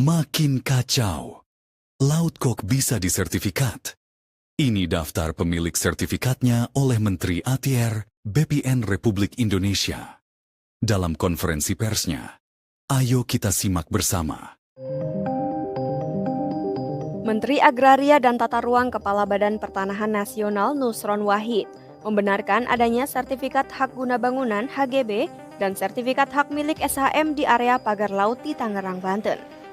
Makin kacau. Laut-Kok bisa disertifikat. Ini daftar pemilik sertifikatnya oleh Menteri ATR BPN Republik Indonesia. Dalam konferensi persnya, ayo kita simak bersama. Menteri Agraria dan Tata Ruang Kepala Badan Pertanahan Nasional Nusron Wahid membenarkan adanya sertifikat hak guna bangunan HGB dan sertifikat hak milik SHM di area pagar laut di Tangerang, Banten.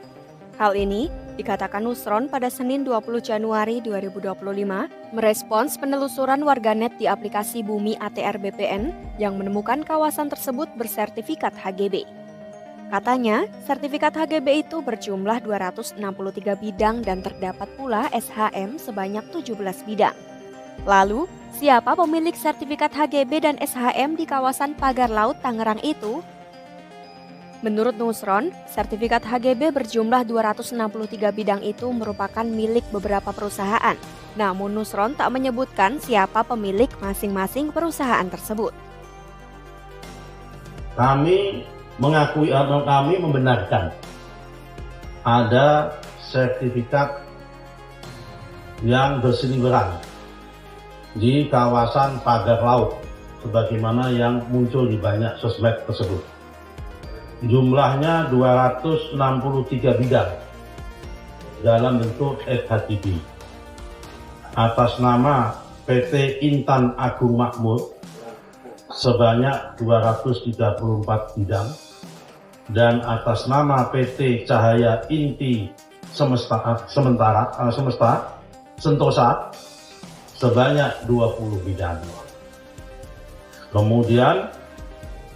Hal ini dikatakan Nusron pada Senin 20 Januari 2025 merespons penelusuran warganet di aplikasi Bumi ATR BPN yang menemukan kawasan tersebut bersertifikat HGB. Katanya, sertifikat HGB itu berjumlah 263 bidang dan terdapat pula SHM sebanyak 17 bidang. Lalu, siapa pemilik sertifikat HGB dan SHM di kawasan pagar laut Tangerang itu? Menurut Nusron, sertifikat HGB berjumlah 263 bidang itu merupakan milik beberapa perusahaan. Namun Nusron tak menyebutkan siapa pemilik masing-masing perusahaan tersebut. Kami mengakui atau kami membenarkan ada sertifikat yang berseliweran di kawasan pagar laut sebagaimana yang muncul di banyak sosmed tersebut. Jumlahnya 263 bidang dalam bentuk FHGB atas nama PT Intan Agung Makmur sebanyak 234 bidang dan atas nama PT Cahaya Inti Semesta Sentosa sebanyak 20 bidang. Kemudian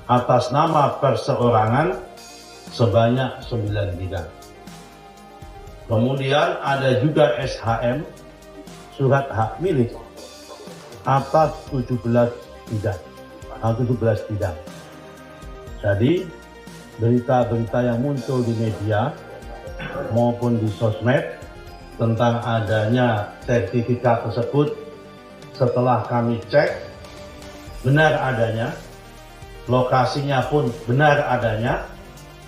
atas nama perseorangan sebanyak 9 bidang. Kemudian ada juga SHM surat hak milik atas 17 bidang. Jadi berita-berita yang muncul di media maupun di sosmed tentang adanya sertifikat tersebut setelah kami cek benar adanya, lokasinya pun benar adanya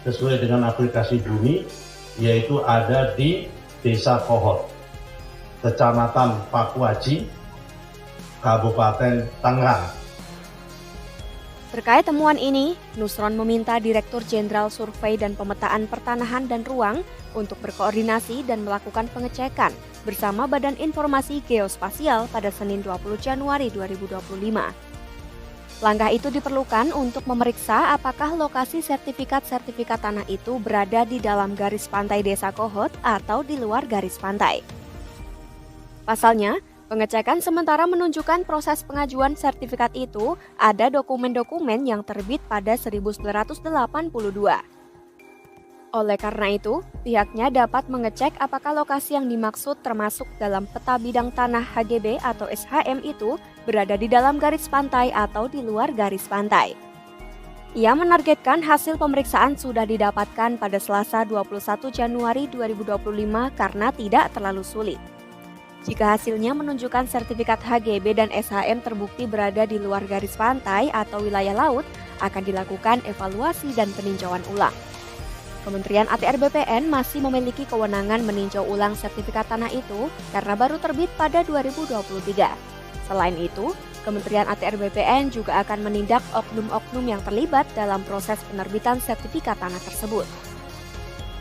sesuai dengan aplikasi Bumi, yaitu ada di Desa Kohot, Kecamatan Pakuaji, Kabupaten Tangerang. Terkait temuan ini, Nusron meminta Direktur Jenderal Survei dan Pemetaan Pertanahan dan Ruang untuk berkoordinasi dan melakukan pengecekan bersama Badan Informasi Geospasial pada Senin 20 Januari 2025. Langkah itu diperlukan untuk memeriksa apakah lokasi sertifikat tanah itu berada di dalam garis pantai Desa Kohot atau di luar garis pantai. Pasalnya, pengecekan sementara menunjukkan proses pengajuan sertifikat itu ada dokumen-dokumen yang terbit pada 1982. Oleh karena itu, pihaknya dapat mengecek apakah lokasi yang dimaksud termasuk dalam peta bidang tanah HGB atau SHM itu berada di dalam garis pantai atau di luar garis pantai. Ia menargetkan hasil pemeriksaan sudah didapatkan pada Selasa 21 Januari 2025 karena tidak terlalu sulit. Jika hasilnya menunjukkan sertifikat HGB dan SHM terbukti berada di luar garis pantai atau wilayah laut, akan dilakukan evaluasi dan peninjauan ulang. Kementerian ATR BPN masih memiliki kewenangan meninjau ulang sertifikat tanah itu karena baru terbit pada 2023. Selain itu, Kementerian ATR BPN juga akan menindak oknum-oknum yang terlibat dalam proses penerbitan sertifikat tanah tersebut.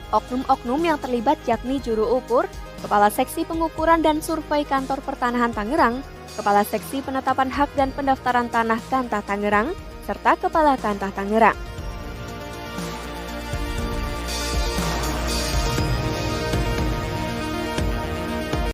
Oknum-oknum yang terlibat yakni juru ukur, Kepala Seksi Pengukuran dan Survei Kantor Pertanahan Tangerang, Kepala Seksi Penetapan Hak dan Pendaftaran Tanah Kantah Tangerang, serta Kepala Kantah Tangerang.